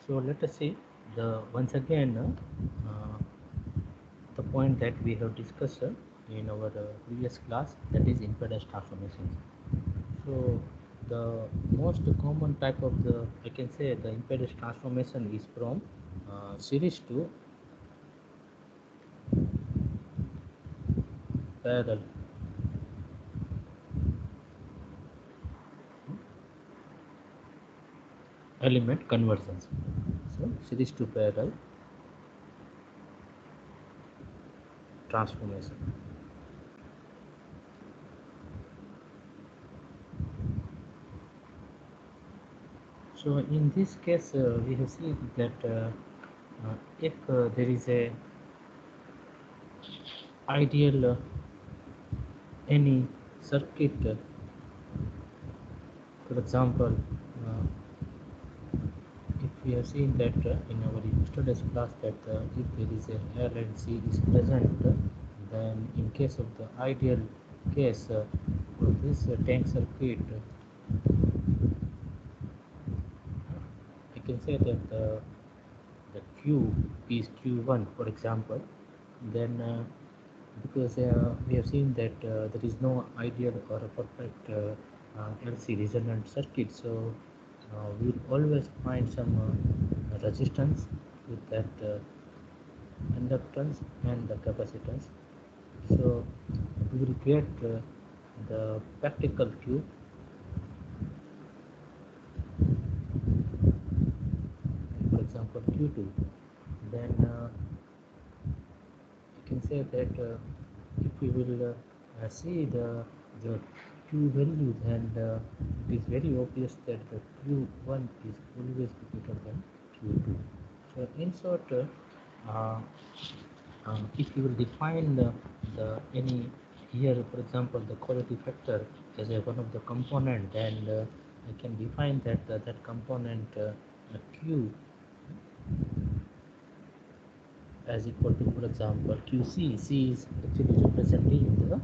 So let us see the once again the point that we have discussed in our previous class, that is impedance transformations. So the most common type of the, I can say, the impedance transformation is from series to parallel. Element conversions. So series to parallel transformation. So in this case, we have seen that if there is a ideal any circuit, for example, if we have seen that in our yesterday's class that if there is a L and C is present, then in case of the ideal case for this tank circuit, I can say that the Q is Q1, for example. Then because we have seen that there is no ideal or a perfect LC resonant circuit, so we will always find some resistance with that inductance and the capacitance. So we will get the practical Q, for example Q2. Then you can say that if we will see the Q value, then it is very obvious that the Q1 is always greater than Q2. So in short, if you will define the any here, for example, the quality factor as a one of the component, then I can define that that component Q as equal to, for example, QC. C is actually representing the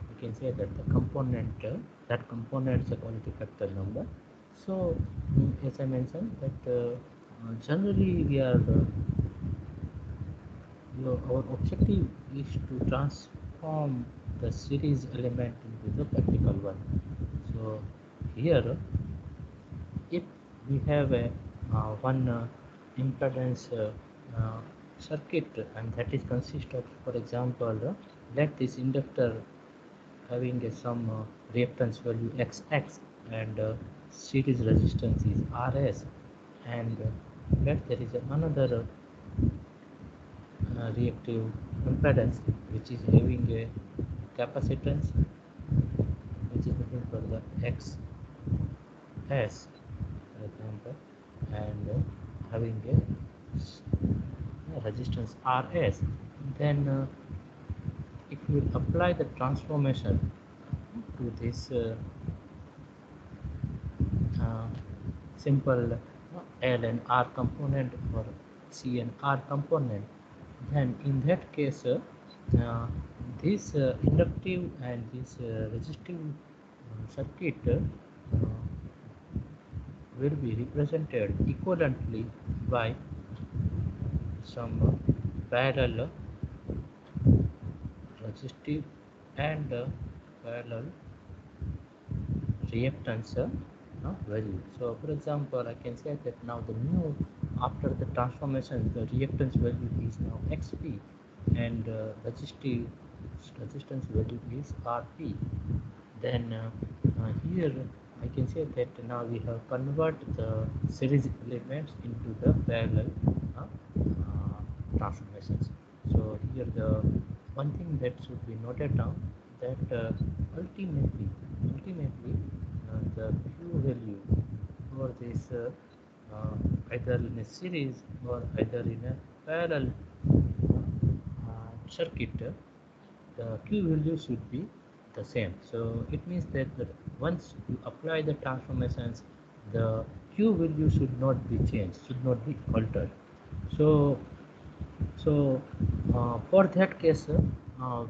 you can say that the component that component is a quality factor number. So as I mentioned that generally we are our objective is to transform the series element into the practical one. So here if we have a one impedance uh, circuit, and that is consist of, for example, let this inductor having some reactance value xx, and series resistance is rs, and let there is another reactive impedance which is having a capacitance which is looking for the xs, for example, and having a resistance rs. Then if we apply the transformation to this uh, simple L and R component or C and R component, then in that case this inductive and this resistive circuit will be represented equivalently by some parallel resistive and parallel reactance value. So for example, I can say that now the new, after the transformation, the reactance value is now xp, and resistance value is rp. Then here I can say that now we have converted the series elements into the parallel transformations. So here the one thing that should be noted down, that ultimately the Q value for this either in a series or either in a parallel circuit, the Q value should be the same. So it means that once you apply the transformations, the Q value should not be changed, should not be altered. So for that case,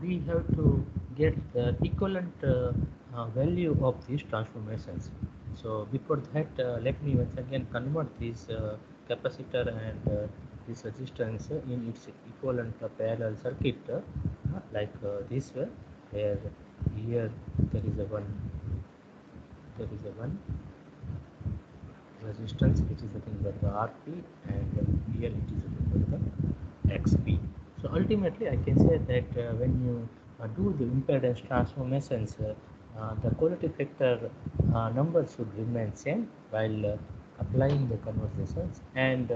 we have to get the equivalent value of these transformations. So before that, let me once again convert this capacitor and this resistance in its equivalent parallel circuit, like this way, where here there is a one resistance which is nothing but the Rp, and here it is nothing but the Xp. So ultimately I can say that when you do the impedance transformations, the quality factor number should remain same while applying the conversions, and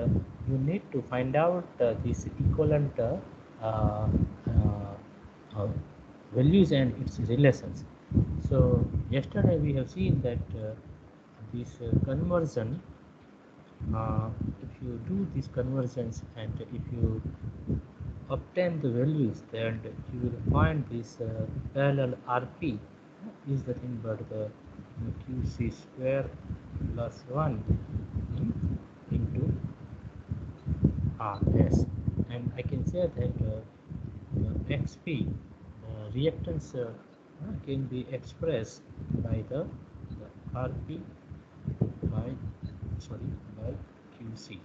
you need to find out this equivalent uh, uh, values and its relations. So yesterday we have seen that this conversion, if you do these conversions and if you obtain the values, then you will find this parallel Rp is the thing but the QC square plus 1 into Rs, and I can say that the XP reactance can be expressed by the Rp by by QC.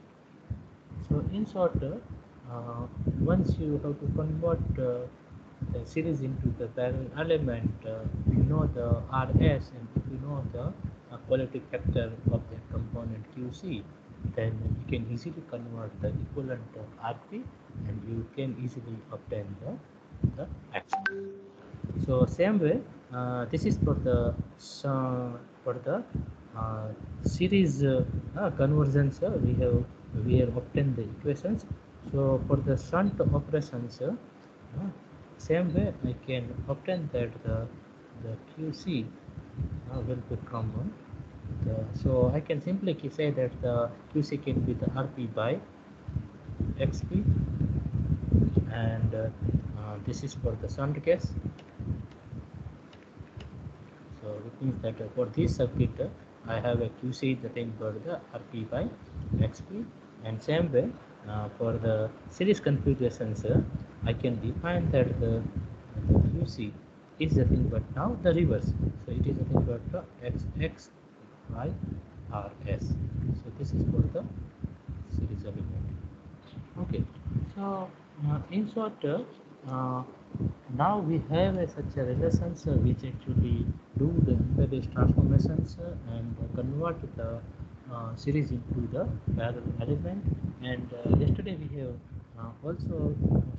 So in short, once you have to convert the series into the parallel element, we know the Rs, and if you know the quality factor of that component QC, then you can easily convert the equivalent Rp, and you can easily obtain the action. So same way, this is for the uh, series conversions. We have obtained the equations. So for the shunt operations, same way I can obtain that the QC will become so I can simply say that the QC can be the RP by XP, and this is for the shunt case. So it means that for this circuit, I have a QC that is for the RP by XP, and same way for the series configurations, I can define that the QC is the thing but now the reverse. So it is nothing but the XX by RS. So this is for the series element. Okay, so in short, now we have such a relations which actually do the impedance transformations and convert the series into the parallel element. And yesterday we have also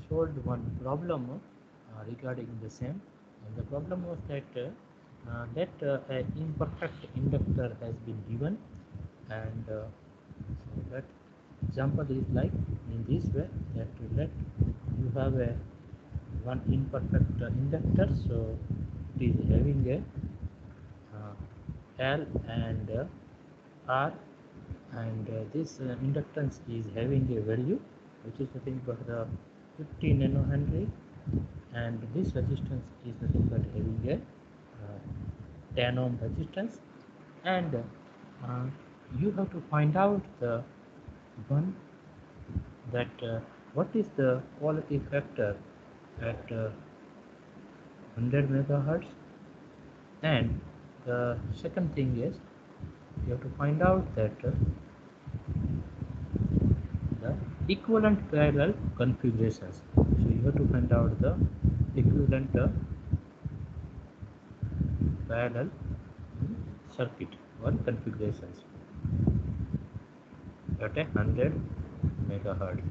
solved one problem regarding the same. And the problem was that an imperfect inductor has been given, and so that example is like in this way, that let you have a one imperfect inductor, so it is having a L and R, and this inductance is having a value which is nothing but the 50 nanohenry, and this resistance is nothing but having a 10 ohm resistance, and you have to find out the one that what is the quality factor at 100 megahertz, and the second thing is you have to find out that the equivalent parallel configurations. So you have to find out the equivalent parallel circuit or configurations at 100 megahertz.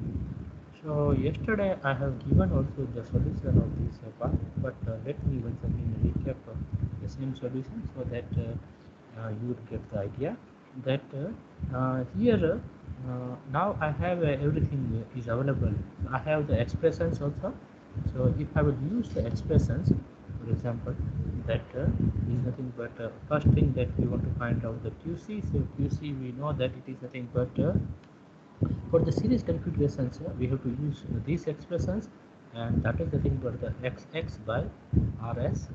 So yesterday I have given also the solution of this part, but let me once again recap the same solution so that you would get the idea that here now I have everything is available. I have the expressions also. So if I will use the expressions, for example, that is nothing but first thing that we want to find out the QC. So QC we know that it is nothing but for the series configurations, we have to use these expressions, and that is the thing for the XX by RS.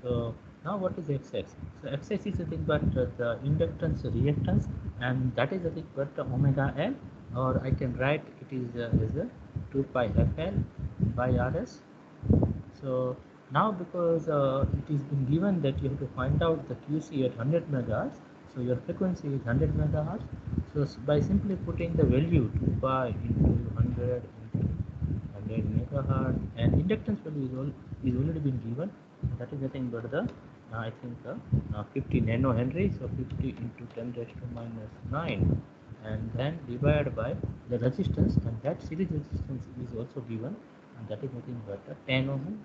So now what is XX? So XX is the thing but the inductance reactance, and that is the thing but omega L, or I can write it is as a 2 pi FL by RS. So now because it is been given that you have to find out the QC at 100 megahertz, So your frequency is 100 megahertz. So by simply putting the value 2 pi into 100 into 100 megahertz, and inductance value is already been given. That is nothing but the I think 50 nano henry. So 50 into 10 raised to minus 9, and then divided by the resistance, and that series resistance is also given, and that is nothing but 10 ohm.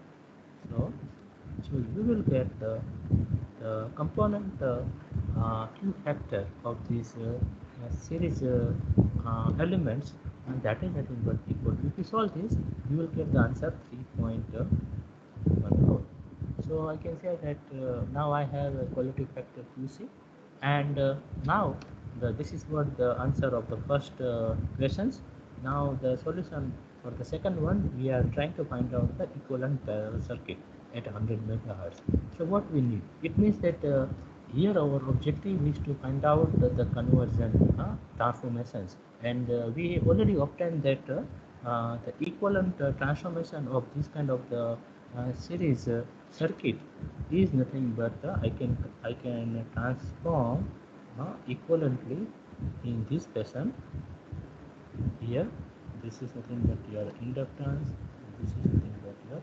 So you will get the component Q factor of these series elements, and that is nothing but equal to, if you solve this, you will get the answer 3.14. So I can say that now I have a quality factor QC, and now this is what the answer of the first questions. Now the solution for the second one, we are trying to find out the equivalent parallel circuit at 100 megahertz. So what we need, it means that here our objective is to find out the conversion transformations, and we already obtained that the equivalent transformation of this kind of the series circuit is nothing but I can transform equivalently in this fashion. Here this is nothing but your inductance, this is nothing but your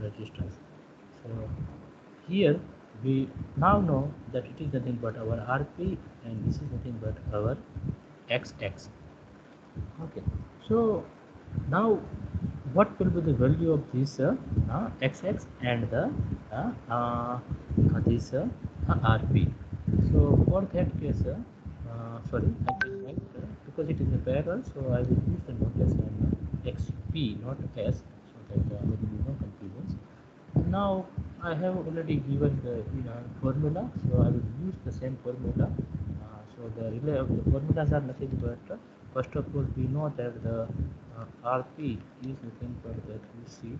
resistance. So here we now know that it is nothing but our RP, and this is nothing but our XX. Okay, so now what will be the value of this XX and the this RP? So for that case, sorry, I can write because it is a parallel, so I will use the notation XP, not S, so that there will be no confusions. Now I have already given the formula, so I will use the same formula. So the formulas are nothing but first of all we know that the RP is nothing but the QC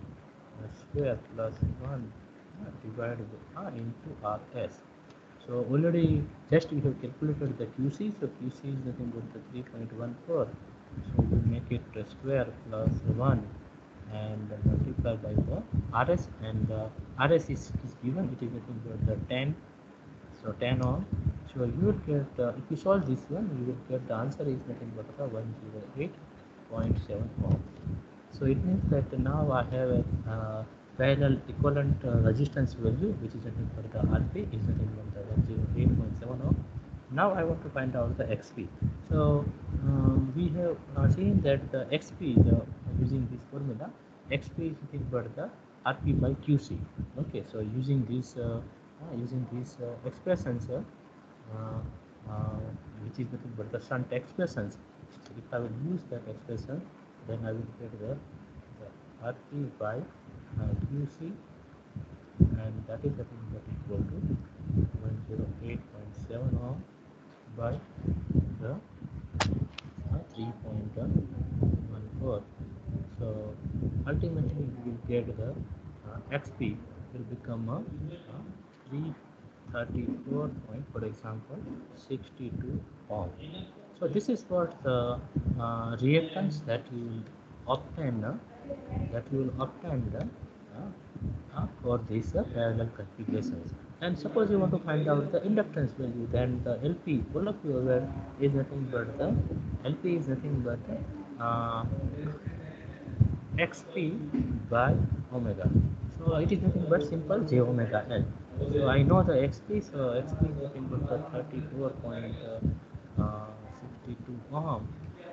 square plus 1 divided into RS. So already just we have calculated the QC, so QC is nothing but the 3.14. So we make it square plus 1 and multiply by the RS, and RS is given, it is nothing but the 10, so 10 ohm. So you will get, if you solve this one, you will get the answer is nothing but 108.7 ohm. So it means that now I have a parallel equivalent resistance value, which is nothing but the RP is nothing but the 108.7 ohm. Now I want to find out the XP. So we have seen that the XP, using this formula, XP is nothing but the RP by QC. Okay, so using these expressions, which is nothing but the shunt expressions. So if I will use that expression, then I will get the RP by QC, and that is nothing but equal to 108.7 ohm by the 3.14. So ultimately we will get the XP will become 334 point, for example, 62 ohm. So this is what the reactance that you will obtain for these parallel configurations. And suppose you want to find out the inductance value, then the LP, all of you aware, is nothing but the LP is nothing but uh, XP by omega. So it is nothing but simple j omega L. So I know the XP, so XP is nothing but the 34.62 ohm,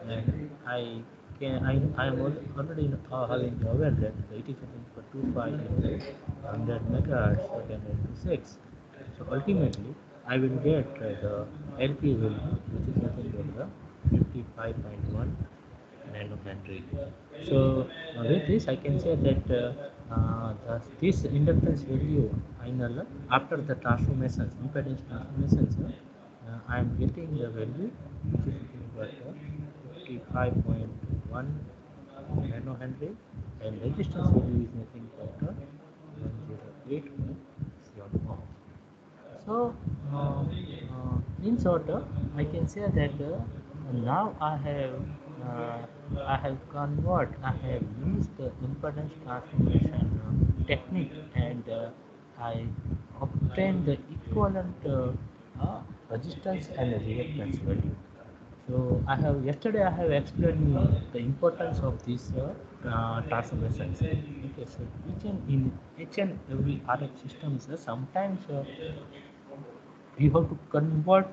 and I am already having aware that it is nothing but 2 pi into 100 megahertz per 10 to 6. So ultimately I will get the LP value, which is nothing but the 55.1 nano Henry. So with this, I can say that this inductance value final after the transformations, impedance transformations, I am getting the value which is nothing but 55.1 nano Henry, and resistance value is nothing but 108.7 ohm. So, in short, I can say that now I have used the impedance transformation technique, and I obtained the equivalent resistance and reactance value. So I have explained you the importance of these transformations. Okay, so each and every RF systems sometimes we have to convert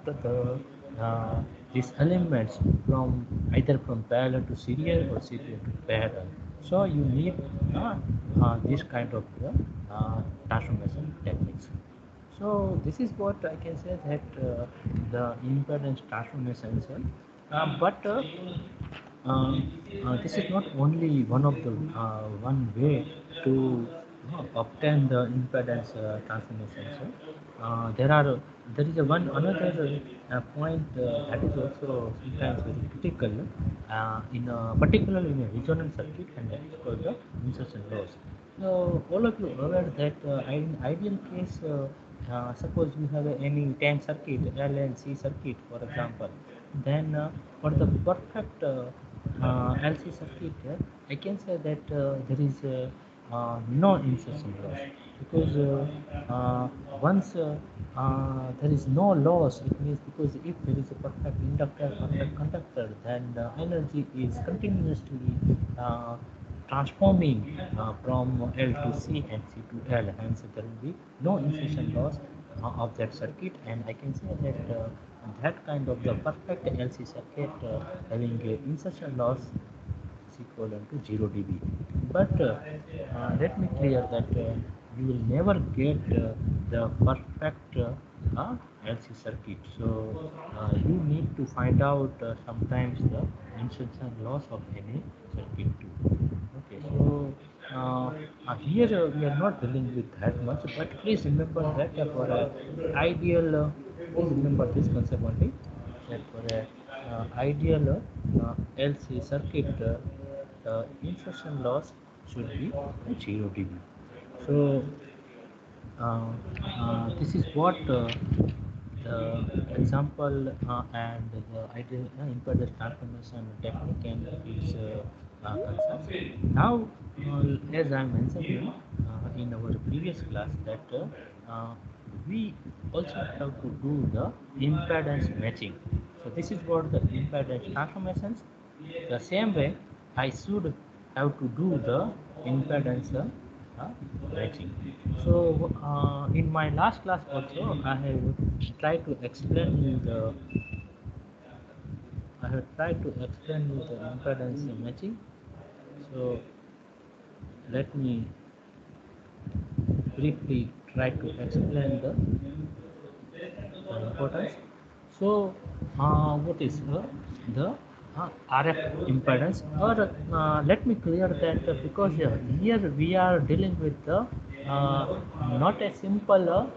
these elements from either from parallel to serial or serial to parallel. So you need this kind of transformation techniques. So this is what I can say that the impedance transformations. But this is not only one of the one way to obtain the impedance transformation. There is a one another point that is also sometimes very critical particularly in a resonant circuit, and that is called the insertion loss. So all of you are aware that in ideal case, suppose you have any 10 circuit, L and C circuit, for example, then for the perfect LC circuit, I can say that there is no insertion loss, because once there is no loss, it means because if there is a perfect inductor, perfect conductor, then the energy is continuously uh, transforming from L to C and C to L. Hence, there will be no insertion loss of that circuit, and I can say that that kind of the perfect LC circuit having a insertion loss is equivalent to 0 dB. But let me clear that you will never get the perfect LC circuit. So you need to find out sometimes the insertion loss of any circuit too. Okay, so here we are not dealing with that much, but please remember that for ideal, please remember this concept only, that for a ideal LC circuit, the insertion loss should be 0 dB. So this is what the example and the ideal impedance transformation technique and is concerned. Now, as I mentioned in our previous class, that we also have to do the impedance matching. So this is what the impedance transformations. The same way, I should have to do the impedance matching. So in my last class also, tried to explain you the I have tried to explain you the impedance matching. So let me briefly try to explain the importance. So what is the RF impedance? Or let me clear that because here we are dealing with the not a simple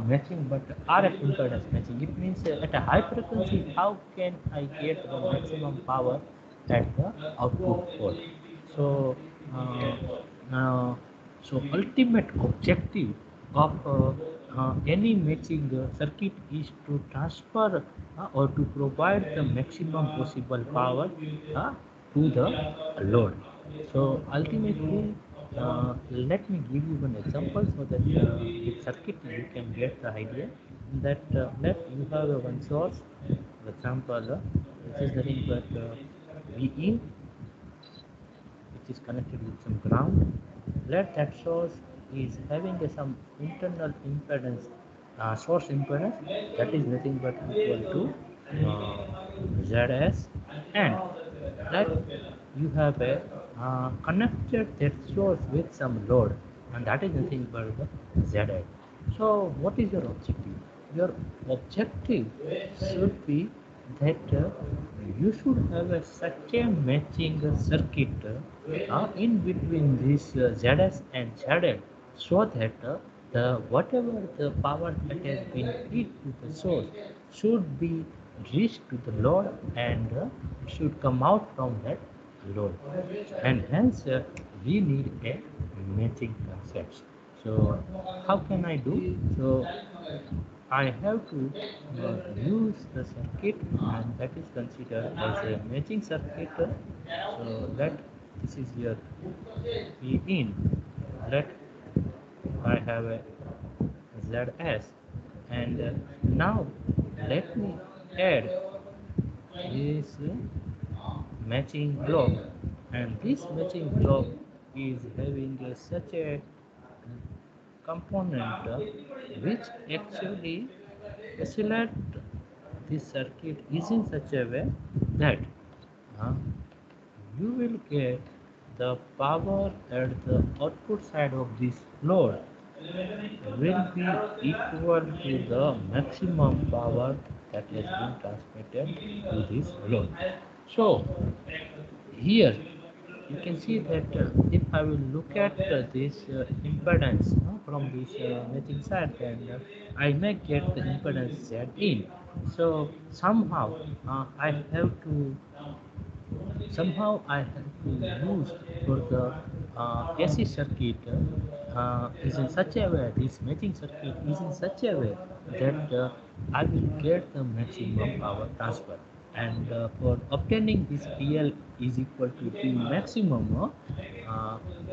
matching, but RF impedance matching. It means at a high frequency, how can I get the maximum power at the output port? So, uh, uh, ultimate objective of any matching circuit is to transfer or to provide the maximum possible power to the load. So ultimately, let me give you one example so that with circuit you can get the idea that let you have one source. For example, this is nothing but V in, which is connected with some ground. Let that source is having some internal impedance, source impedance, that is nothing but equal to Zs, and that you have a connected that source with some load, and that is nothing but the Zl. So what is your objective? Your objective should be that you should have such a matching circuit in between this Zs and Zl, so that the whatever the power that has been fed to the source should be reached to the load, and should come out from that load, and hence we need a matching concept. So how can I do so? I have to use the circuit, and that is considered as a matching circuit. So let this is your P in. Let I have a ZS, and now let me add this matching block, and this matching block is having such a component which actually oscillate this circuit is in such a way that uh, you will get the power at the output side of this load will be equal to the maximum power that has been transmitted to this load. So here you can see that if I will look at this impedance from this matching side, then I may get the impedance Z in. So I have to I have to use for the AC circuit is in such a way, this matching circuit is in such a way that I will get the maximum power transfer. And for obtaining this PL is equal to P maximum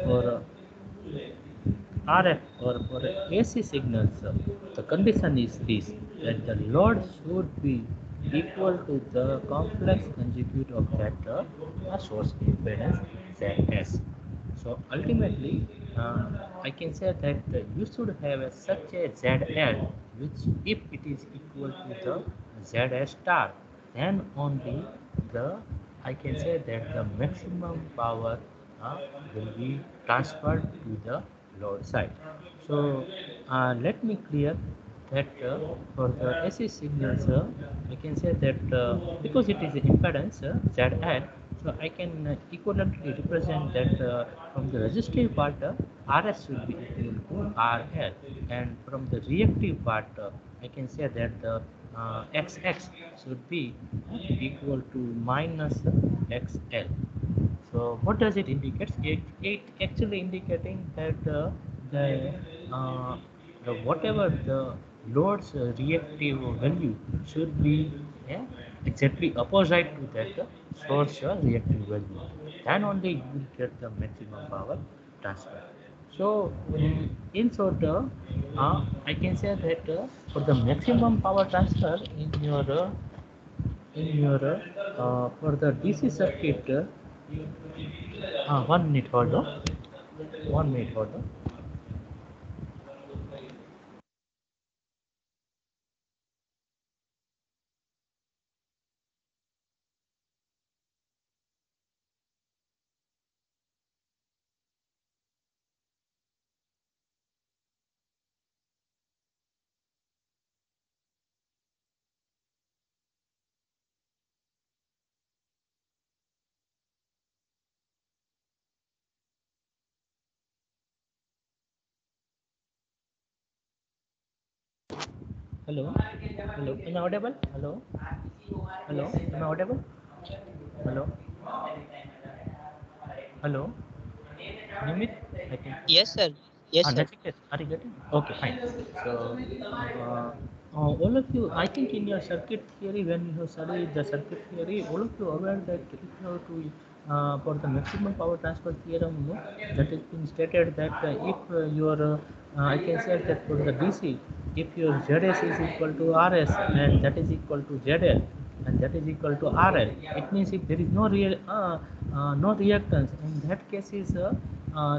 for RF or for AC signals, the condition is this, that the load should be equal to the complex conjugate of that source impedance ZS. So ultimately, I can say that you should have such a ZL, which if it is equal to the ZS star, then only the I can say that the maximum power will be transferred to the load side. So let me clear that for the AC signals, I can say that because it is impedance ZL, so I can equivalently represent that from the resistive part, RS will be equal to RL, and from the reactive part, I can say that the XX should be equal to minus XL. So what does it indicate? It actually indicating that uh, the whatever the load's reactive value should be yeah, exactly opposite to that source reactive value. Then only you will get the maximum power transfer. So in short, I can say that for the maximum power transfer in your for the DC circuit, 1 minute hold on. 1 minute hold on. Hello. Hello. Am I audible? Hello. Hello. Am I audible? Hello. Hello. Nimit? I think. Yes, sir. Yes, sir. Nachiket, are you getting? Okay, fine. So, all of you, I think in your circuit theory, when you have studied the circuit theory, all of you are aware that if you have to, for the maximum power transfer theorem, no, that has been stated that if I can say that for the DC, if your ZS is equal to RS and that is equal to ZL, and that is equal to RL. It means if there is no reactance, in that case is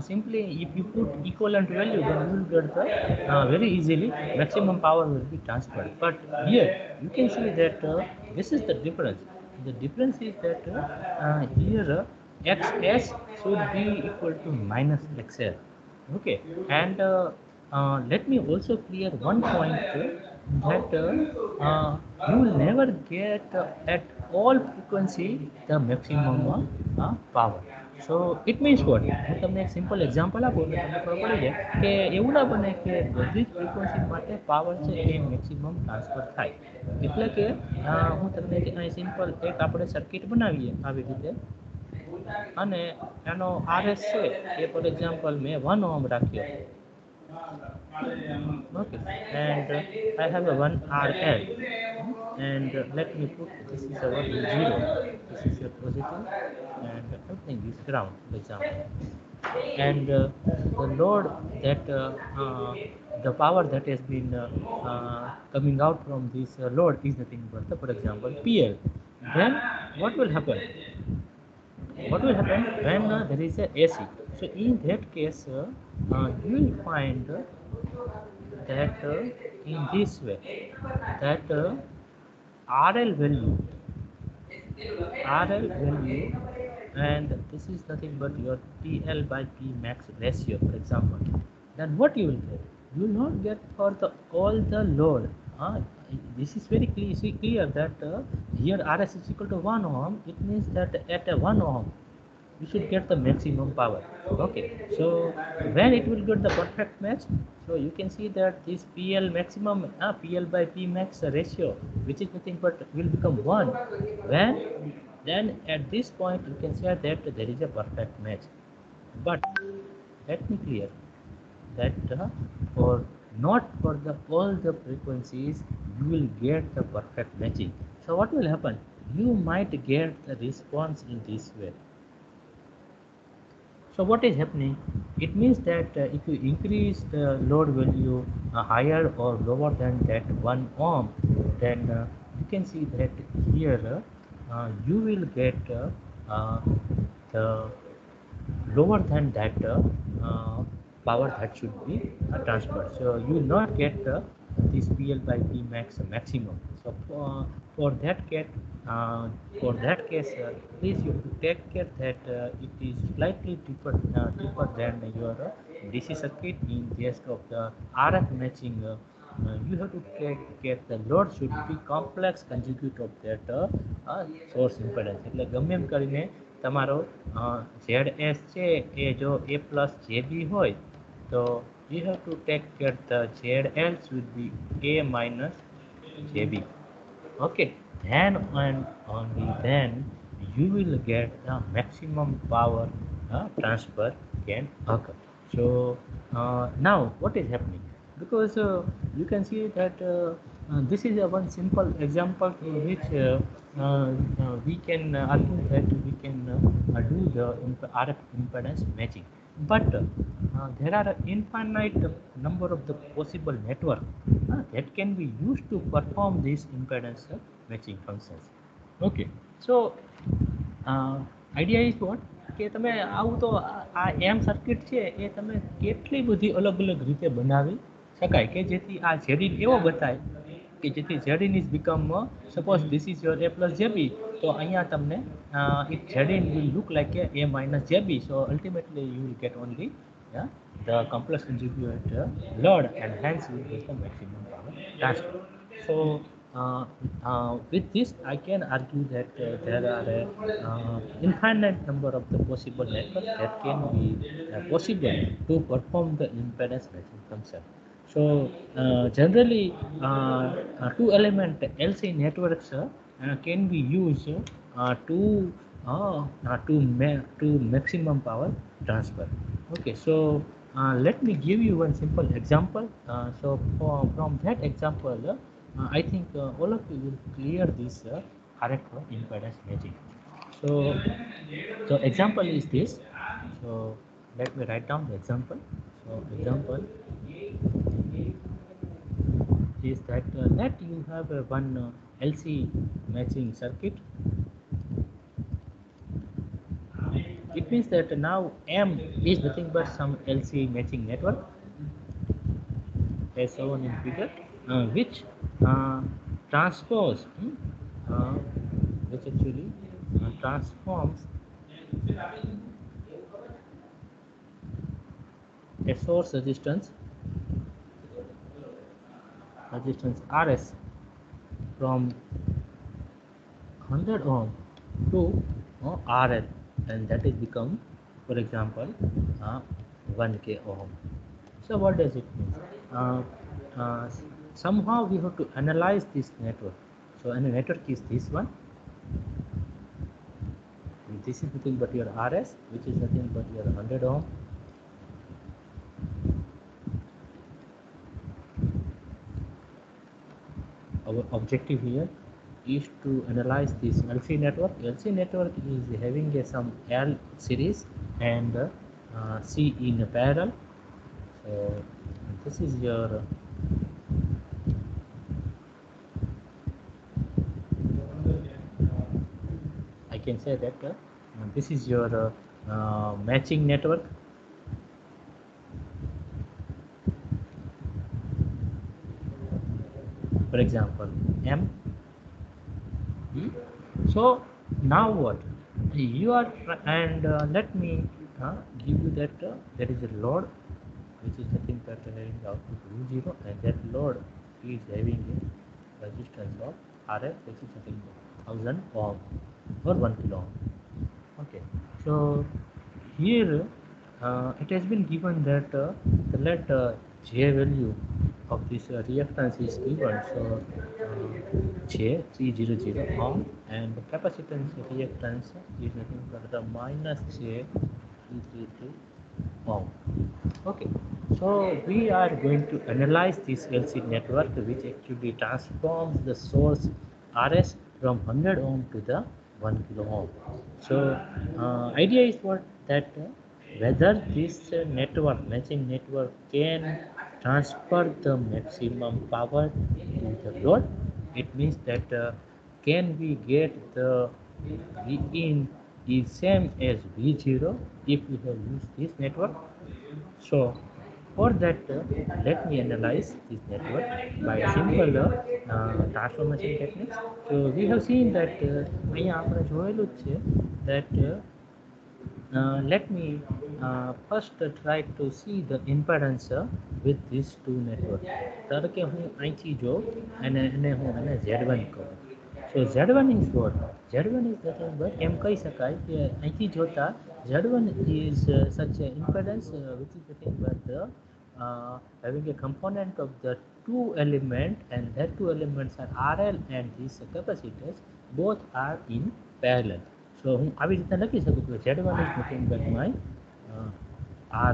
simply if you put equivalent value, then you will get the very easily maximum power will be transferred. But here you can see that this is the difference. The difference is that here XS should be equal to minus XL. Okay, and let me also clear one point that you will never get at all frequency the maximum power. So it means what? હું તમને એક simple example આપું એટલે તમને ખબર પડી જાય કે એવું ના બને કે બધી જ ફ્રીક્વન્સી માટે પાવર છે એ મેક્સિમમ ટ્રાન્સફર થાય. એટલે કે હું તમને અહીં સિમ્પલ એક આપણે સર્કિટ બનાવીએ આવી રીતે અને એનો RS છે એ ફોર એક્ઝામ્પલ મેં 1 ઓહમ રાખ્યો. Okay, and I have a 1 RL, and let me put this is a 1 0, this is a positive, and everything is ground, for example. And the load that the power that has been coming out from this load is nothing but the, for example, PL. Then what will happen? What will happen when there is a AC? So in that case, you will find that in this way, that RL value, RL value, and this is nothing but your PL by P max ratio, for example. Then what you will get? You will not get for the all the load. This is very clear, see clear that here RS is equal to 1 ohm. It means that at a 1 ohm, you should get the maximum power. Okay, so when it will get the perfect match, so you can see that this PL maximum, PL by P max ratio, which is nothing but will become 1 when, then at this point you can say that there is a perfect match. But let me clear that for not for the all the frequencies you will get the perfect matching. So what will happen? You might get the response in this way. So what is happening? It means that if you increase the load value higher or lower than that 1 ohm, then you can see that here you will get uh, the lower than that power that should be transferred. So you will not get this PL by P max maximum. So for that case, uh, please you have to take care that it is slightly deeper than your DC circuit. In case of the RF matching, you have to take care the load should be complex conjugate of that source impedance. એટલે ગમે એમ કરીને તમારો ZS છે એ જો A plus JB હોય તો you have to take care the ZL should be A minus JB. Okay, then and only then you will get the maximum power transfer can occur. So now what is happening? Because you can see that this is a one simple example in which we can argue that we can do the RF impedance matching. But there are an infinite number of the possible network that can be used to perform these impedance matching functions. Okay, so idea is what કે તમે આવું તો આ એમ circuit છે એ તમે કેટલી બધી અલગ અલગ રીતે બનાવી શકાય કે જેથી આ ઝેડિન એવો બતાય કે જેથી Z in is become suppose this is your A plus JB, તો અહીંયા તમને it Z in will look like A minus JB. So ultimately you will get only the complex conjugate load, and hence you will get the maximum power transfer. So with this, I can argue that there are infinite number of the possible networks that can be possible to perform the impedance matching function. So generally, two element LC networks can be used to maximum power transfer. Okay, so let me give you one simple example. So from that example, I think all of you will clear this RF impedance matching. So the example is this. So let me write down the example. So example is that let you have one LC matching circuit. It means that now M is nothing but some LC matching network as shown in figure, which transfers, which actually transforms a source resistance RS from 100 ohm to RL, and that is become, for example, 1k ohm. So what does it mean? Somehow we have to analyze this network. So and the network is this one. This is nothing but your RS, which is nothing but your 100 ohm. Our objective here is to analyze this LC network. LC network is having some L series and C in parallel. So this is your I can say that this is your matching network. For example, M. So now what? You are and let me give you that there is a load which is nothing but having the output U0, and that load is having a resistance of RF which is nothing but 1000 ohm or 1 kilo ohm. Okay, so here it has been given that the let J value of this reactance is given. So J300 ohm, and the capacitance reactance is nothing but the minus J333 ohm. Okay, so we are going to analyze this LC network which actually transforms the source RS from 100 ohm to the 1 kilo ohm. So idea is what that whether this network matching network can transfer the maximum power to the load. It means that can we get the V in is same as V0 if we have used this network. So for that, let me analyze this network by simple transformation techniques. So we have seen that અહીંયા આપણે જોયેલું જ છે that let me first try to see the impedance with these two networks. ધારો કે હું અહીંથી જોઉં અને એને હું એને Z1 કહું. So Z1 is what? Z1 is nothing but એમ કહી શકાય કે અહીંથી જોતા Z1 is such an impedance which is nothing but the having a component of the two element, and that two elements are RL and these capacitors both are in parallel. So હું આવી રીતના લખી શકું કે Z1 is nothing but my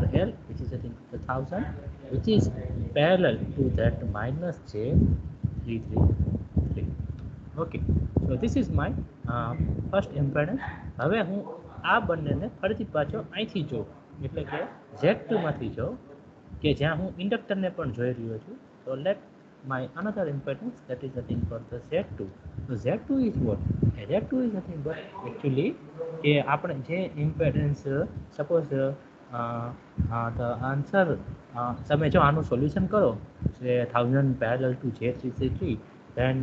RL which is nothing but 1000 which is parallel to that minus J333. Okay, so this is my first impedance. હવે હું આ બંનેને ફરીથી પાછો અહીંથી જોઉં એટલે કે Z2 માંથી જોઉં કે જ્યાં હું ઇન્ડક્ટરને પણ જોઈ રહ્યો છું. So let my another impedance that is nothing but the Z2. So Z2 is what? Z2 is nothing but actually કે આપણે જે impedance suppose the answer તમે જો આનું સોલ્યુશન કરો કે 1000 parallel to J333, then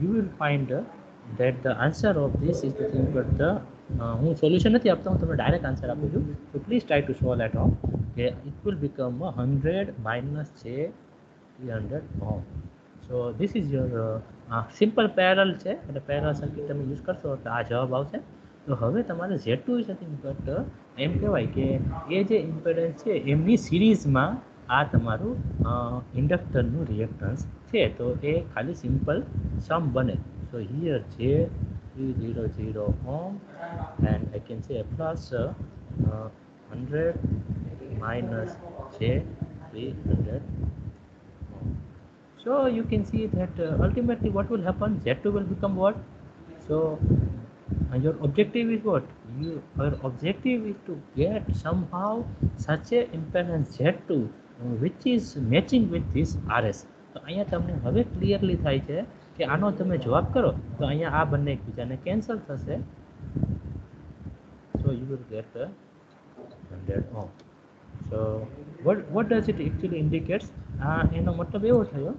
you will find that the answer of this is nothing but the હું solution નથી આપતો, હું તમને ડાયરેક્ટ આન્સર આપું છું. So please try to solve at home. It will become 100 minus J300 ohm. So this is your simple parallel છે એટલે parallel circuit તમે યુઝ કરશો એટલે આ જવાબ આવશે. તો હવે તમારે Z2 is nothing but એમ કહેવાય કે એ જે ઇમ્પેડન્સ છે એમની સિરીઝમાં આ તમારું ઇન્ડક્ટરનું રિએક્ટન્સ છે, તો એ ખાલી સિમ્પલ સમ બને. So here J300 ohm and I can say plus 100 minus J300 ohm. So you can see that ultimately what will happen, Z2 will become what? So your objective is what? Your objective is to get somehow such a impedance Z2 which is matching with this RS. તો અહીંયા તમને હવે clearly થાય છે કે આનો તમે જવાબ કરો તો અહીંયા આ બંને એકબીજાને કેન્સલ થશે. So you will get 100 ohm. So what does it actually indicates? એનો મતલબ એવો થયો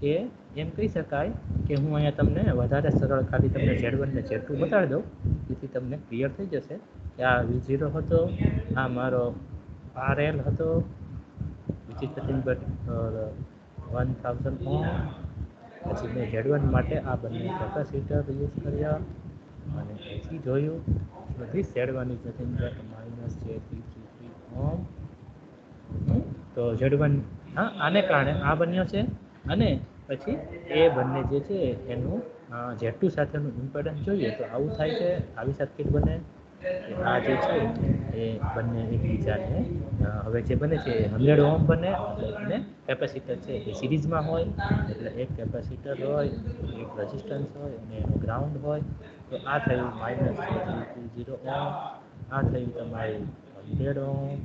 કે એમ કહી શકાય કે હું અહીંયા તમને વધારે સરળ ખાલી તમને Z1 ને Z2 બતાવી દઉં, જેથી તમને ક્લિયર થઈ જશે કે આ V0 હતો, આ મારો RL હતો which is nothing but 1000 ohm. પછી મેં Z1 માટે આ બંને કેપેસિટર યુઝ કર્યા અને અહીંથી જોયું. So this Z1 is nothing but minus J333 ohm. તો Z1 આને કારણે આ બન્યો છે અને પછી એ બંને જે છે એનું Z2 સાથેનું ઇમ્પેડન્સ જોઈએ તો આવું થાય છે, આવી સર્કિટ બને કે આ જે છે એ બંને એકબીજાને હવે જે બને છે એ 100 ઓહમ બને અને કેપેસિટર છે એ સિરીઝમાં હોય એટલે એક કેપેસિટર હોય, એક રેઝિસ્ટન્સ હોય અને એનું ગ્રાઉન્ડ હોય. તો આ થયું માઇનસ J330 ઓહમ, આ થયું તમારી 100 ઓહમ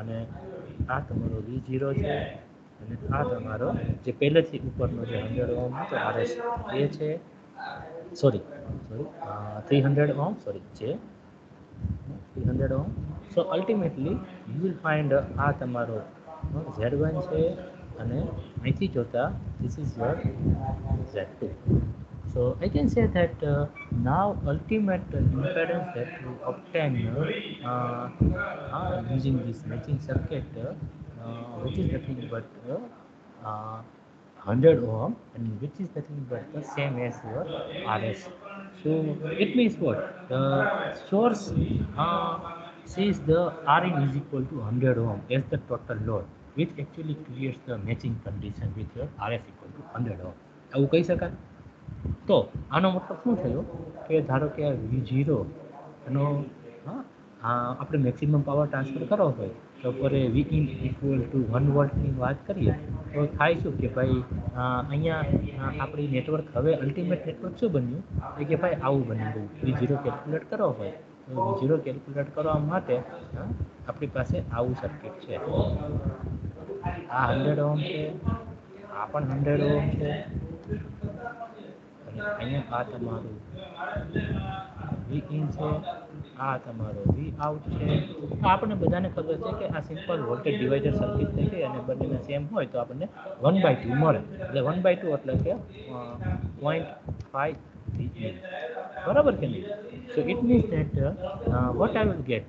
અને આ તમારો V0 છે અને આ તમારો જે પહેલેથી ઉપરનો જે 100 ઓહમ હતો RS એ છે, સોરી 300 ઓહમ, સોરી જે 300 ohm. So ultimately you will find આ તમારો Z1 છે અને અહીંથી જોતા this is your Z2. So I can say that now ultimate impedance that you obtain using this matching circuit, which is nothing but 100 ohm, and which is nothing but the same as your RS. So it means what? The source says the Rin is equal to 100 ohm as the total load, which actually creates the matching condition with your RS equal to 100 ohm. એવું કહી શકાય. તો આનો મતલબ શું થયો કે ધારો કે વી ઝીરો એનો આપણે મેક્સિમમ પાવર ટ્રાન્સફર કરવો હોય તો પર વી ઇન ઇક્વલ ટુ 1 વોલ્ટની વાત કરીએ તો થાય શું કે ભાઈ અહીંયા આપણી નેટવર્ક હવે અલ્ટિમેટ નેટવર્ક શું બન્યું કે ભાઈ આવું બની ગયું. વી ઝીરો કેલ્ક્યુલેટ કરવો હોય તો વી ઝીરો કેલ્ક્યુલેટ કરવા માટે આપણી પાસે આવું સર્કિટ છે. આ 100 ઓહમ છે, આ પણ 100 ઓહમ છે, અને અહીંયા આ તમારું વી ઇન છે, આ તમારો વી આઉટ છે. આપણને બધાને ખબર છે કે આ સિમ્પલ વોલ્ટેજ ડિવાઈડર સર્કિટ થઈ ગઈ અને બંનેને સેમ હોય તો આપણને 1/2 મળે. એટલે 1/2 એટલે કે 0.5 વી ઇન, બરાબર કે નહીં? So it means that what I will get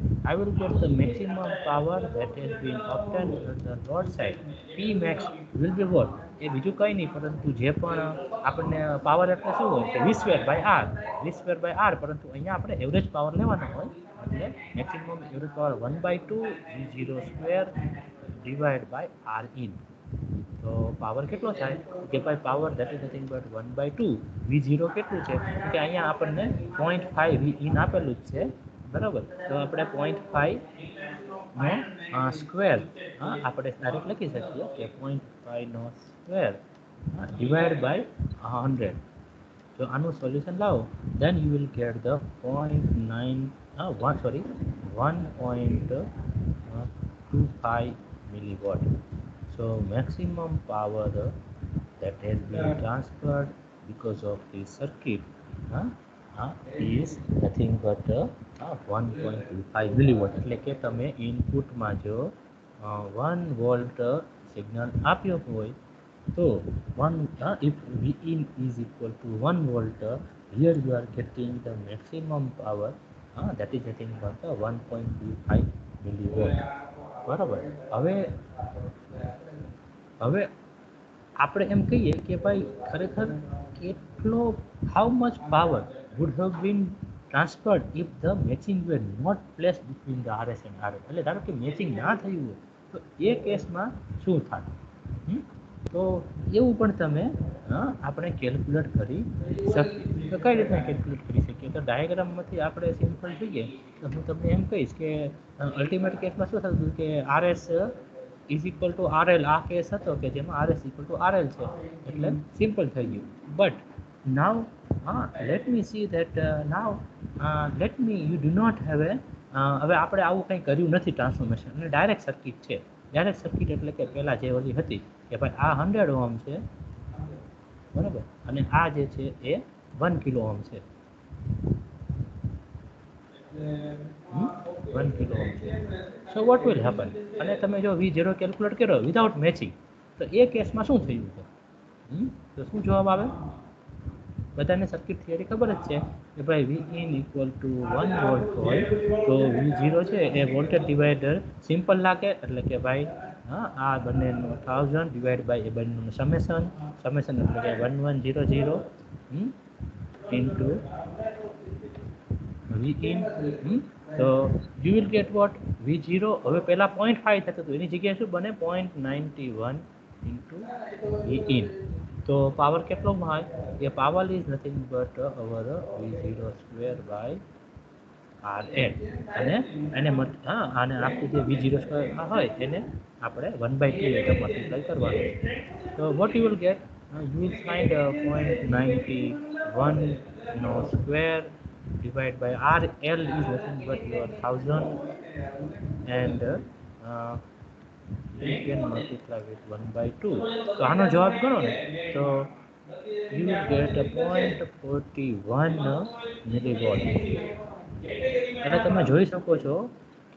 the maximum power that has been obtained at the load side. P max will be what? એ બીજું કંઈ નહીં પરંતુ જે પણ આપણને પાવર એટલે શું હોય કે V²/R, પરંતુ અહીંયા આપણે એવરેજ પાવર લેવાનો હોય એટલે maximum average power 1/2 V02 / Rin. તો પાવર કેટલો થાય કે ભાઈ power that is nothing but 1/2 V0 કેટલું છે કે અહીંયા આપણને 0.5 વી ઇન આપેલું જ છે, બરાબર. તો આપણે 0.5 નો સ્ક્વેર આપણે ડાયરેક્ટ લખી શકીએ કે 0.5 નો સ્ક્વેર ડિવાઈડ બાય 100. જો આનું સોલ્યુશન લાવો then you will get the 1.25 milliwatt. So maximum power that has been transferred because of this circuit is nothing but 1.25 milliwatt. એટલે કે તમે ઇનપુટમાં જો 1 વોલ્ટ સિગ્નલ આપ્યો હોય તો if Vin is equal to 1 volt, here you are getting the maximum power that is nothing but 1.25 milliwatt. બરાબર. હવે આપણે એમ કહીએ કે ભાઈ ખરેખર કેટલો how much power would have been transferred if the matching were not placed between the RS and RL. એટલે ધારો કે મેચિંગ ના થયું હોય તો એ કેસમાં શું થાય? તો એવું પણ તમે આપણે કેલ્ક્યુલેટ કરી શકીએ. તો કઈ રીતના કેલ્ક્યુલેટ કરી શકીએ? તો ડાયાગ્રામમાંથી આપણે સિમ્પલ જોઈએ તો હું તમને એમ કહીશ કે અલ્ટિમેટ કેસમાં શું થતું કે RS is equal to RL આ કેસ હતો કે જેમાં RS ઇક્વલ ટુ RL છે એટલે સિમ્પલ થઈ ગયું. But now let me see that now let me you do not have હવે આપણે આવું કંઈ કર્યું નથી ટ્રાન્સફોર્મેશન અને ડાયરેક્ટ સર્કિટ છે. ડાયરેક્ટ સર્કિટ એટલે કે પહેલાં જે ઓલી હતી કે ભાઈ આ 100 ઓહમ છે, બરાબર, અને આ જે છે એ 1 કિલો ઓહમ છે. 1 કિલો ઓહમ છે. So what will happen? અને તમે જો V0 કેલ્ક્યુલેટ કર્યો વિધાઉટ મેચિંગ તો એ કેસમાં શું થયું છે? તો શું જવાબ આવે? બધાને સર્કિટ થિયરી ખબર જ છે કે ભાઈ વી ઇન ઇક્વલ ટુ 1 વોલ્ટ હોય તો V0 છે એ વોલ્ટેજ ડિવાઈડર સિમ્પલ લાગે એટલે કે ભાઈ આ બંનેનું 1000 ડિવાઈડ બાય એ બંનેનું સમેશન એટલે કે 1100 ઇન્ટુ વી ઇન. તો you will get what? V0 હવે પહેલાં 0.5 થતું હતું એની જગ્યાએ શું બને 0.91 ઇન્ટુ વી ઇન. તો પાવર કેટલો હોય? એ power is nothing but our V02 by RL. અને એને આને આખું જે V02 હોય એને આપણે 1/2 એટલે મલ્ટીપ્લાય કરવાનું. તો what you will gate? You will find 0.91 no square divided by RL is nothing but your 1000 and you can multiply with 1 by 2. તો આનો જવાબ ગણો ને તો you will get a 0.41 milliwatt. એટલે તમે જોઈ શકો છો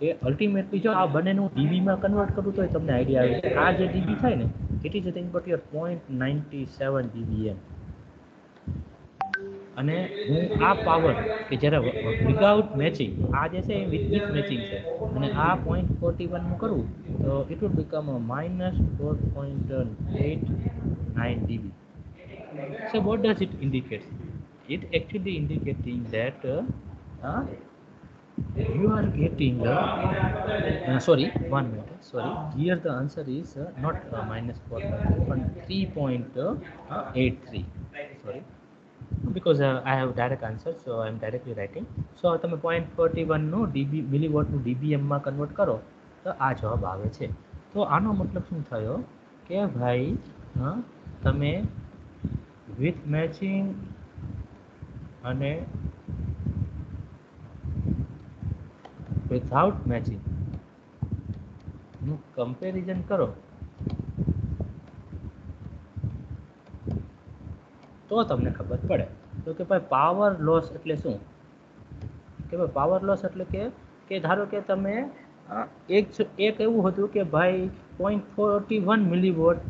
કે અલ્ટિમેટલી જો આ બંનેનું ડીબીમાં કન્વર્ટ કરવું તો તમને આઈડિયા આવે કે આ જે ડીબી થાય ને it is nothing but your 0.97 DBM. અને હું આ પાવર કે જ્યારે વિધાઉટ મેચિંગ આ જે છે એ વિથ મેચિંગ છે અને આ 0.41 કરું તો it will become -4.89 dB. So what does it indicate? It actually indicating that you are getting sorry, 1 minute, sorry, here the answer is not -4.2 but 3.83. Sorry, because I have direct answer, so I am directly writing. So તમે 0.41 નું dB મિલીવોટનું ડીબીએમમાં convert કરો તો આ જવાબ આવે છે. તો આનો મતલબ શું થયો કે ભાઈ તમે વિથ મેચિંગ અને વિથઆઉટ મેચિંગ નું કમ્પેરિઝન કરો તો તમને ખબર પડે. તો કે ભાઈ પાવર લોસ એટલે શું કે ભાઈ પાવર લોસ એટલે કે ધારો કે તમે એક એવું હતું કે ભાઈ 0.41 મિલીવોટ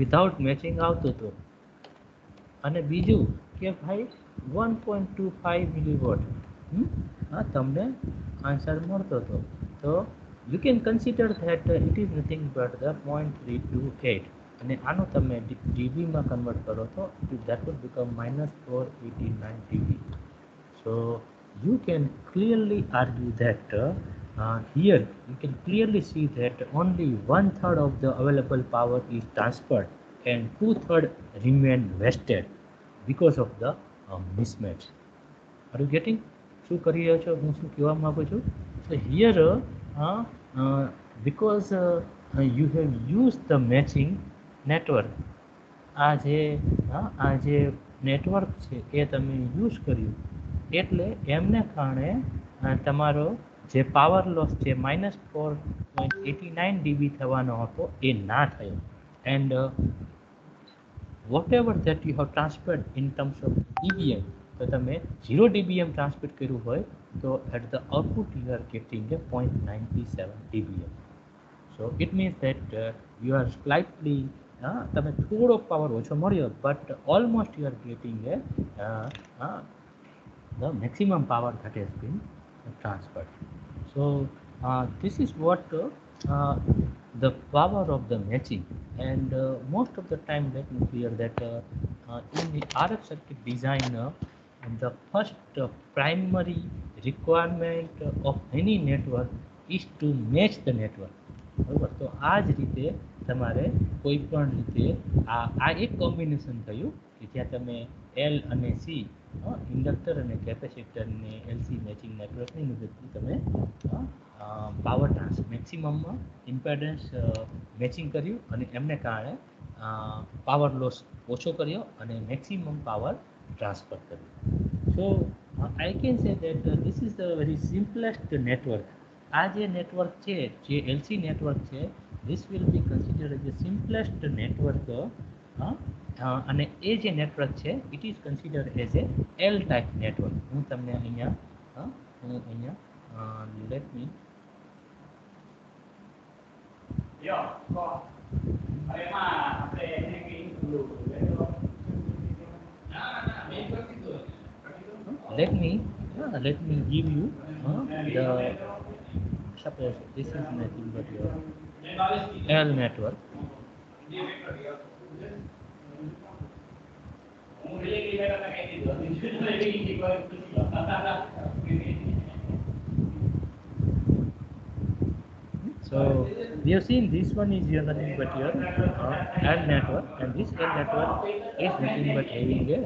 વિધાઉટ મેચિંગ આવતું હતું અને બીજું કે ભાઈ 1.25 મિલીવોટ તમને આન્સર મળતો હતો. તો you can consider that it is nothing but the 0.328 અને આનો તમે ડીબીમાં કન્વર્ટ કરો તો that would become -489 dB. So you can clearly argue that here you can clearly see that only 1/3 of the available power is transferred and 2/3 remain wasted because of the mismatch. Are you getting? શું કરી રહ્યો છો હું શું કહેવા માગું છું? So here because you have used the matching network, આ જે નેટવર્ક છે એ તમે યુઝ કર્યું એટલે એમને કારણે તમારો જે પાવર લોસ છે -4.89 dB થવાનો હતો એ ના થયો. And whatever that you have transferred in terms of dBm, તો તમે 0 dBm ટ્રાન્સમિટ કર્યું હોય તો at the output you are getting a 0.97 dBm. So it means that you are slightly તમે થોડો પાવર ઓછો મળ્યો but almost you are getting the maximum power that has been transferred. So this is what the power of the matching. And most of the time let me clear that in the RF circuit design the first primary requirement of any network is to match the network. બરાબર, તો આ જ રીતે તમારે કોઈ પણ રીતે આ એક કોમ્બિનેશન થયું કે જ્યાં તમે એલ અને સી ઇન્ડક્ટર અને કેપેસિટરને એલસી મેચિંગ નેટવર્કની મદદથી તમે પાવર મેક્સિમમ ઇમ્પેડન્સ મેચિંગ કર્યું અને એમને કારણે પાવર લોસ ઓછો કર્યો અને મેક્સિમમ પાવર ટ્રાન્સફર કર્યું. So I can say that this is the very simplest network. આ જે નેટવર્ક છે જે એલસી નેટવર્ક છે this will be considered as the simplest network અને એ જે નેટવર્ક છે it is considered as a L type network. હું તમને અહીંયા let me let me give you the suppose this is nothing but your L network. So we have seen this one is your nothing but your L network, and this L network is nothing but having a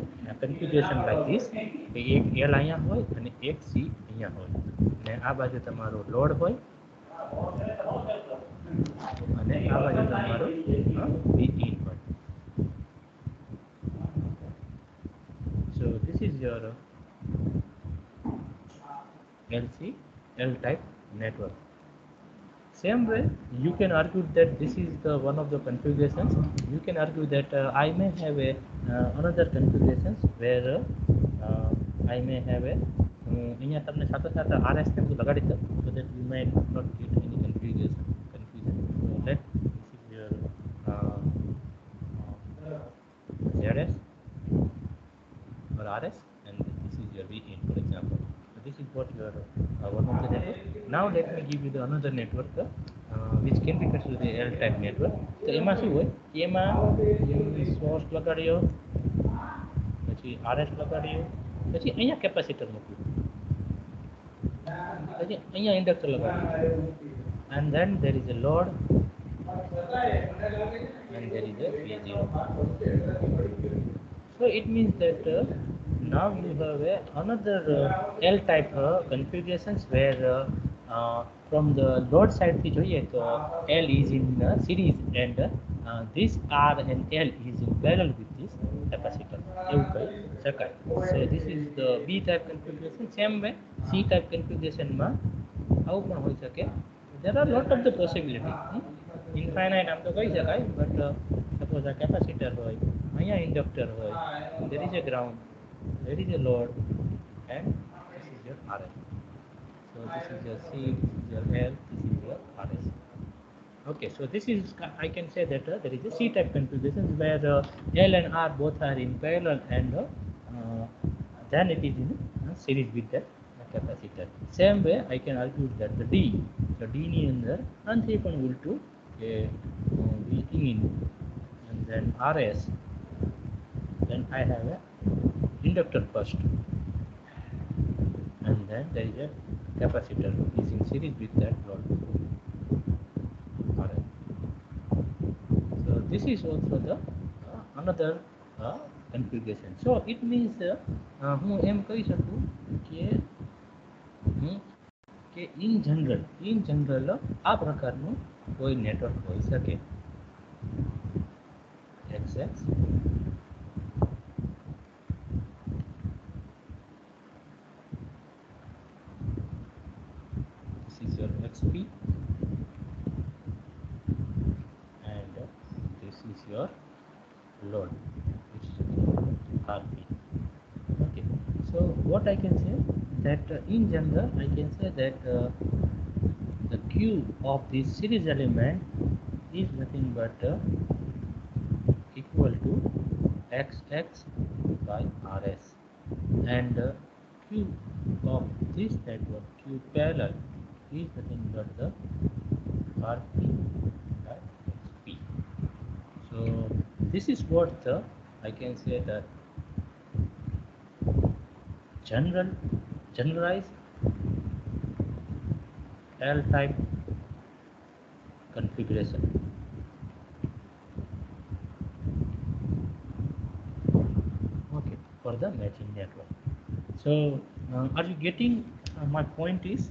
configuration like this. એક L અહીંયા હોય અને એક C અહીંયા હોય અને આ બાજુ તમારો લોડ હોય અને આ બાજુ તમારો Vin હોય. So this is your LC L type network. Same way, you can argue that this is the one of the configurations. You can argue that I may have a another configurations where I may have a અહીંયા તમને સાથે સાથે RS ને બધું લગાડી દો so that you might not get any confusion. So let this is your ZS or RS and this is your VIN for example. So this is what your one of the network. Now let me give you the another network which can be considered the L type network. તો એમાં શું હોય એમાં source લગાડ્યો પછી RS લગાડ્યો પછી અહીંયા capacitor મૂક્યું પછી અહીંયા inductor લગાડ્યું and then there is a load and there is a V0. So it means that now you have another L-type configurations where from the load side થી જોઈએ તો L is in series and this R and L is in parallel with this capacitor. એવું કહી શકાય. So this is the B type configuration. Same way C type configuration માં આવું પણ હોઈ શકે. There are lot of the possibility. Infinite આમ તો કહી શકાય but suppose a capacitor હોય અહીંયા inductor હોય there is a ground there is a load and this is your RS. So this is your C, this is your L, this is your RS. Okay, so this is I can say that there is a C type configuration where L and R both are in parallel and then it is in series with that capacitor. Same way I can argue that the D ની અંદર અંતે પણ ઉલટું કે VIN and then RS, then I have a inductor first and then there is a capacitor is in series with that load RS. So this is also the another configuration. So it means હું એમ કહી શકું કે in general આ પ્રકારનું કોઈ network હોઈ શકે. XX this is your XP and this is your load which is RP. Okay, so what I can say that in general I can say that the Q of this series element is nothing but equal to XX by RS and Q of this network Q parallel is nothing but the RP by XP. So this is what I can say that generalized L type configuration. Okay, for the matching network. So are you getting my point is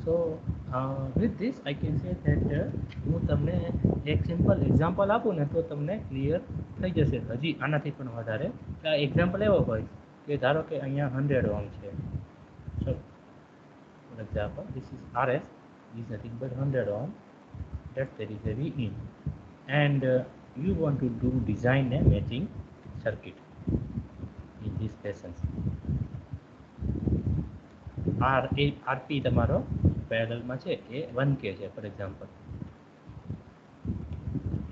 so with this I can say that હું તમને એક simple example આપું ને તો તમને clear થઈ જશે. હજી આનાથી પણ વધારે એક્ઝામ્પલ એવો હોય કે ધારો કે અહીંયા 100 ઓહ્મ છે. So for example this is RS is nothing but 100 ohm that there is a VIN and you want to do design a matching circuit in this fashion. RP તમારો parallel માં છે એ 1K છે for example.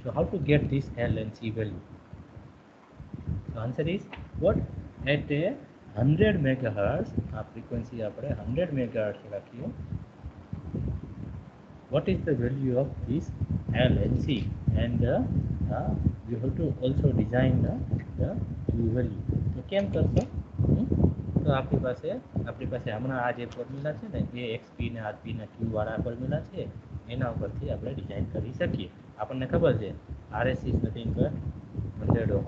So how to get this L and C value? So answer is what? At a 100 megahertz frequency આપણે 100 megahertz રાખીએ. What is the value of this L and C and you have to also design the Q value. તો કેમ કરશો? તો આપણી પાસે હમણાં આ જે ફોર્મ્યુલા છે ને એ XP ને RP ના Q વાળા ફોર્મ્યુલા છે એના ઉપરથી આપણે ડિઝાઇન કરી શકીએ. આપણને ખબર છે RS is nothing but 100 ohm,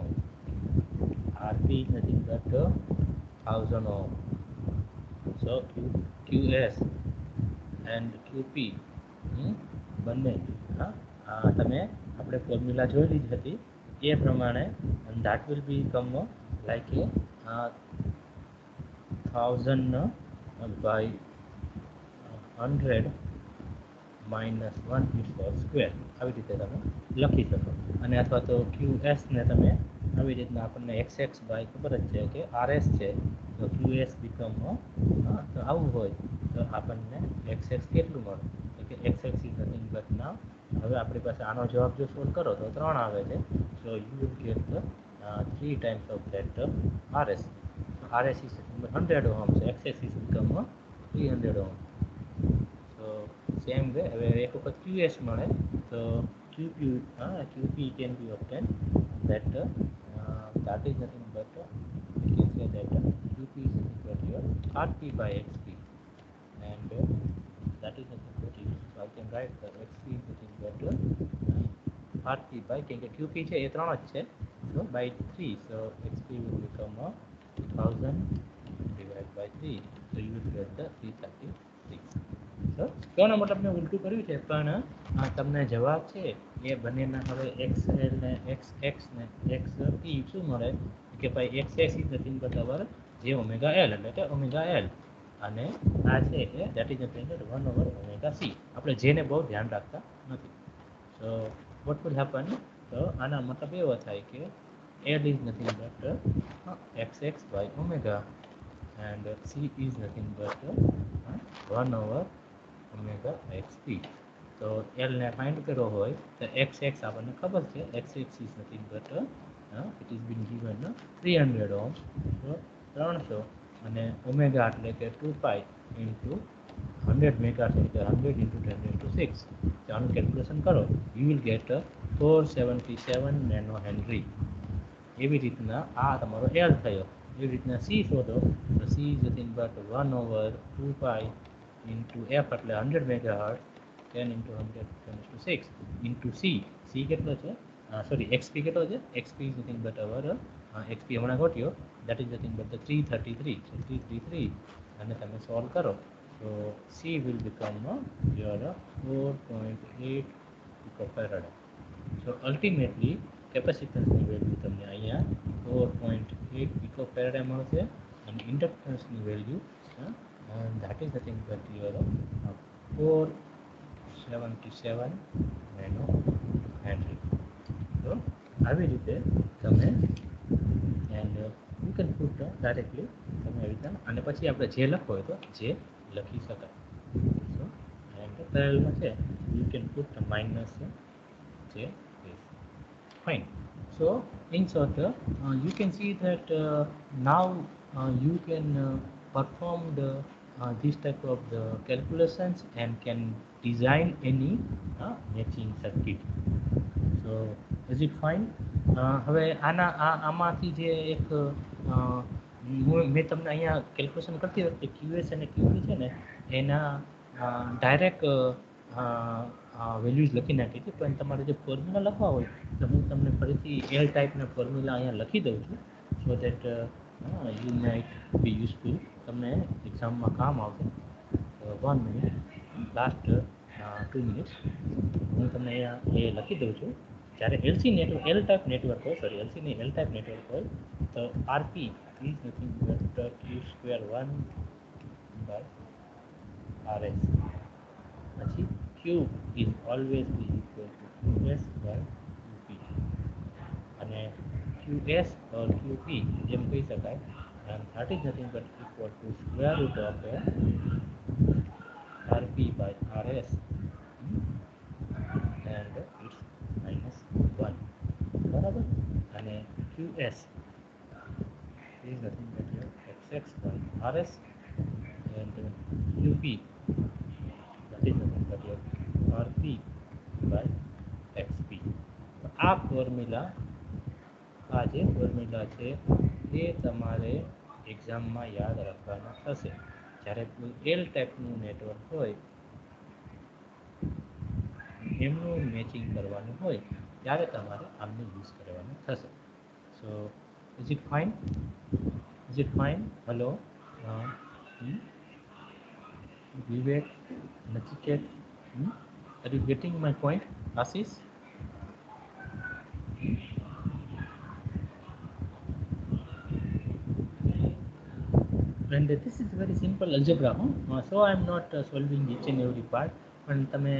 RP is nothing but 1000 ohm. So QS and QP બંને તમે આપણે ફોર્મ્યુલા જોયેલી જ હતી એ પ્રમાણે and that will become like a 1000 by 100 minus 1 it's whole square આવી રીતે તમે લખી શકો અને અથવા તો QS ને તમે આવી રીતના આપણને XX બાય ખબર જ છે કે RS છે તો QS બીકમ તો આવું હોય તો આપણને XX કેટલું મળે તો કે XX is nothing but now હવે આપણી પાસે આનો જવાબ જો સોલ્વ કરો તો 3 આવે છે so you will get the 3 times of that RS. So RS is 100 ohm, so XS is become 300 ohm. So same way હવે એક વખત QS મળે તો QP can be obtained that that is nothing but we can say that QP is equal to your RP by XP and that is nothing but so I can write the XP is nothing but RP by કેમ કે QP છે એ 3 જ છે so by 3 so XP will become 1000 divided by 3 so you will get the 333 so કહેવાનો મતલબ મેં ઉલટું કર્યું છે પણ તમને જવાબ છે એ બંનેના હવે XL ને XX ને XP શું મળે કે ભાઈ XX ઇઝ નથિંગ બટ અવર જે ઓમેગા L એટલે કે ઓમેગા L અને આ છે એ that is nothing but 1 over omega C આપણે જેને બહુ ધ્યાન રાખતા નથી સો what will happen તો આના મતલબ એવો થાય કે L is nothing but XX by omega and C is nothing but 1 over omega XP તો L ને ફાઇન્ડ કરવો હોય તો XX આપણને ખબર છે XX is nothing but it is been given 300 ohm so 300 અને ઓમેગા એટલે કે 2 પાઈ into 100 મેગા એટલે 100 into 10 to 6 તો આનું કેલ્ક્યુલેશન કરો you will get 477 nano henry એવી રીતના આ તમારો L થયો એવી રીતના C શોધો તો C is nothing but 1 over 2 pi into F એટલે 100 megahertz 10 into 100 10 to 6 into C કેટલો છે સોરી XP કેટલો છે XP is nothing but our XP હમણાં ગોટ્યો that is nothing but the 333 so 333 અને તમે સોલ્વ કરો so C will become your 4.8 picofarad so ultimately કેપેસિટન્સની વેલ્યુ તમને અહીંયા 4.8 picofarad મળશે અને ઇન્ડક્ટન્સની value that is nothing but your 477 nano henry તો આવી રીતે તમે and you can put directly તમે આવી રીતના અને પછી આપણે જે લખવો હોય તો જે લખી શકાય સો એન્ડ પેરેલમાં છે યુ કેન પુટ માઇનસ જે fine so in short you can see that now you can perform the this type of the calculations and can design any matching circuit so is it fine હવે આમાંથી જે એક મેં તમને અહીંયા calculation કરતી વખતે QS અને QP છે ને એના ડાયરેક્ટ વેલ્યુઝ લખી નાખી હતી પણ તમારે જે ફોર્મ્યુલા લખવા હોય તો હું તમને ફરીથી L ટાઈપના ફોર્મ્યુલા અહીંયા લખી દઉં છું so that you might be useful તમને એક્ઝામમાં કામ આવશે 1 મિનિટ લાસ્ટ 2 મિનિટ્સ હું તમને અહીંયા એ લખી દઉં છું જ્યારે L ટાઈપ નેટવર્ક હોય સોરી LC નહીં L ટાઈપ નેટવર્ક હોય તો RP is nothing but Q square 1 by RS પછી Q is always be equal to QS by QP અને QS or QP જેમ કહી શકાય and that is nothing but equal to square root of RP by RS and it's minus 1 બરાબર અને QS is nothing but your XX by RS and QP that is nothing but your RP by XP આ formula આ જે formula છે એ તમારે એક્ઝામમાં યાદ રાખવાના થશે જ્યારે કોઈ L ટાઈપનું નેટવર્ક હોય એમનું મેચિંગ કરવાનું હોય ત્યારે તમારે આમને યુઝ કરવાનું થશે સો is it fine hello Vivek Nachiket are you getting my point Ashish And this is very simple algebra. So I'm not solving each and every part. પણ તમે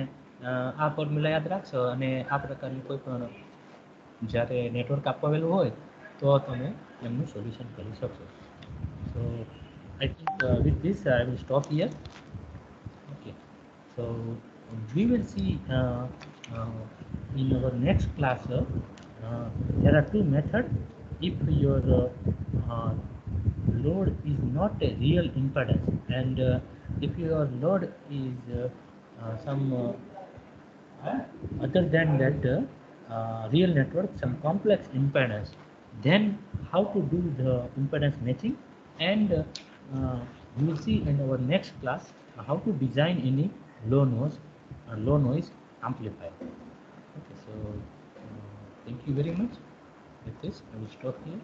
આ ફોર્મ્યુલા યાદ રાખશો અને આ પ્રકારની કોઈ પણ જ્યારે નેટવર્ક આપવાવેલું હોય તો તમે એમનું સોલ્યુશન કરી શકશો. So I think with this I will stop here. Okay. So we will see in our next class. There are two methods. If your load is not a real impedance, and if your load is some other than that real network, some complex impedance, then how to do the impedance matching, and we will see in our next class how to design any low noise amplifier. Okay, so thank you very much. With this I will stop here.